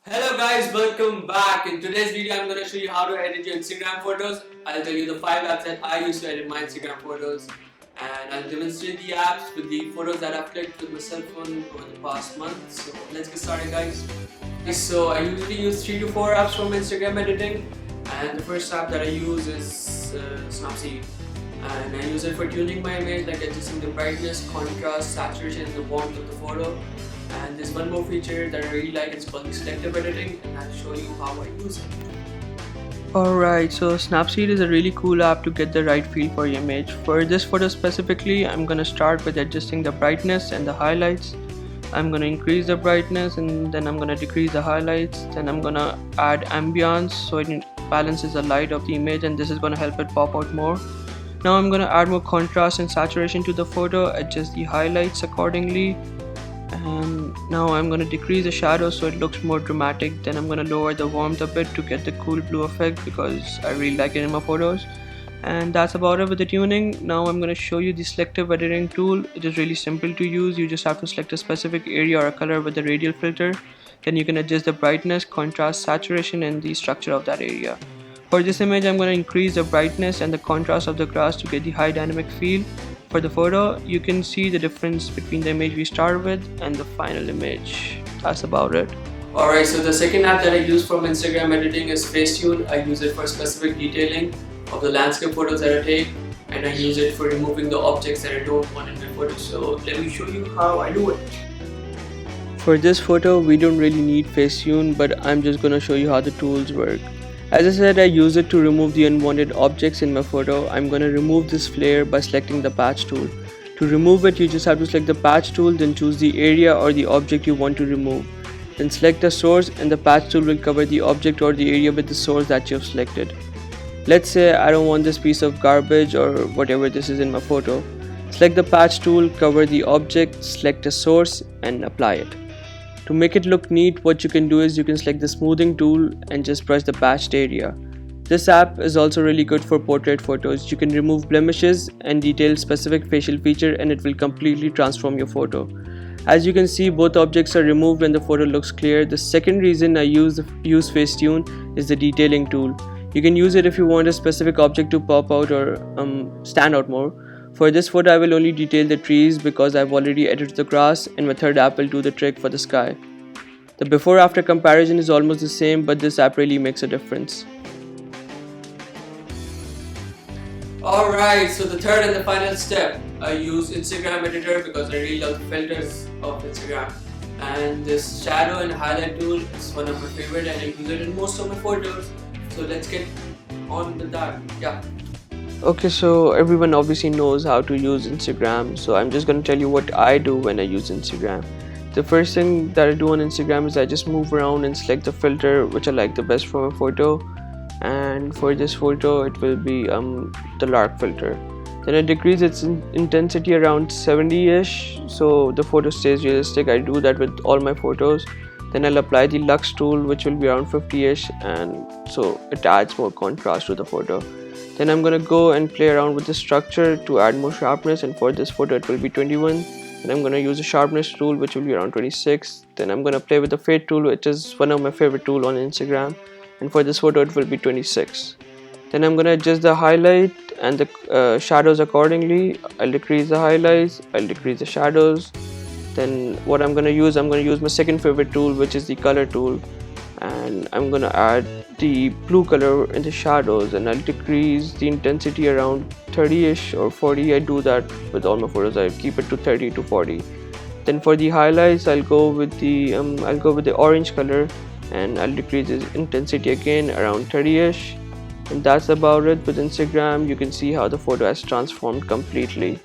Hello guys, welcome back. In today's video, I'm going to show you how to edit your Instagram photos. I'll tell you the 5 apps that I use to edit my Instagram photos, and I'll demonstrate the apps with the photos that I've clicked with my cell phone over the past month. So let's get started, guys. So I usually use 3 to 4 apps for my Instagram editing, and the first app that I use is Snapseed. And I use it for tuning my image, like adjusting the brightness, contrast, saturation, and the warmth of the photo. And there's one more feature that I really like, it's called the selective editing, and I'll show you how I use it. Alright, so Snapseed is a really cool app to get the right feel for your image. For this photo specifically, I'm gonna start with adjusting the brightness and the highlights. I'm gonna increase the brightness and then I'm gonna decrease the highlights. Then I'm gonna add ambience so it balances the light of the image, and this is gonna help it pop out more. Now I'm gonna add more contrast and saturation to the photo, adjust the highlights accordingly. And now I'm going to decrease the shadow so it looks more dramatic. Then I'm going to lower the warmth a bit to get the cool blue effect because I really like it in my photos. And that's about it with the tuning. Now I'm going to show you the selective editing tool. It is really simple to use. You just have to select a specific area or a color with the radial filter. Then you can adjust the brightness, contrast, saturation, and the structure of that area. For this image, I'm going to increase the brightness and the contrast of the grass to get the high dynamic feel. For the photo, you can see the difference between the image we start with and the final image. That's about it. Alright, so the second app that I use for my Instagram editing is Facetune. I use it for specific detailing of the landscape photos that I take, and I use it for removing the objects that I don't want in my photos. So let me show you how I do it. For this photo, we don't really need Facetune, but I'm just gonna show you how the tools work. As I said, I use it to remove the unwanted objects in my photo. I'm gonna remove this flare by selecting the patch tool. To remove it, you just have to select the patch tool, then choose the area or the object you want to remove. Then select the source, and the patch tool will cover the object or the area with the source that you have selected. Let's say I don't want this piece of garbage or whatever this is in my photo. Select the patch tool, cover the object, select a source, and apply it. To make it look neat, what you can do is you can select the smoothing tool and just brush the patched area. This app is also really good for portrait photos. You can remove blemishes and detail specific facial feature, and it will completely transform your photo. As you can see, both objects are removed and the photo looks clear. The second reason I use Facetune is the detailing tool. You can use it if you want a specific object to pop out or stand out more. For this photo, I will only detail the trees because I've already edited the grass, and my third app will do the trick for the sky. The before after comparison is almost the same, but this app really makes a difference. Alright, so the third and the final step, I use Instagram editor because I really love the filters of Instagram. And this shadow and highlight tool is one of my favorite, and I use it in most of my photos. So let's get on with that. Yeah. Okay, so everyone obviously knows how to use Instagram, so I'm just going to tell you what I do when I use Instagram. The first thing that I do on Instagram is I just move around and select the filter which I like the best for my photo, and for this photo it will be the lark filter. Then I decrease its intensity around 70ish so the photo stays realistic. I do that with all my photos. Then I'll apply the Lux tool, which will be around 50ish, and so it adds more contrast to the photo. Then I'm gonna go and play around with the structure to add more sharpness, and for this photo it will be 21. Then I'm gonna use the sharpness tool, which will be around 26. Then I'm gonna play with the fade tool, which is one of my favorite tools on Instagram, and for this photo it will be 26. Then I'm gonna adjust the highlight and the shadows accordingly. I'll decrease the highlights, I'll decrease the shadows. Then what I'm gonna use my second favorite tool, which is the color tool, and I'm gonna add the blue color in the shadows, and I'll decrease the intensity around 30ish or 40. I do that with all my photos. I keep it to 30 to 40. Then for the highlights, I'll go with the orange color, and I'll decrease the intensity again around 30ish. And that's about it with Instagram. You can see how the photo has transformed completely.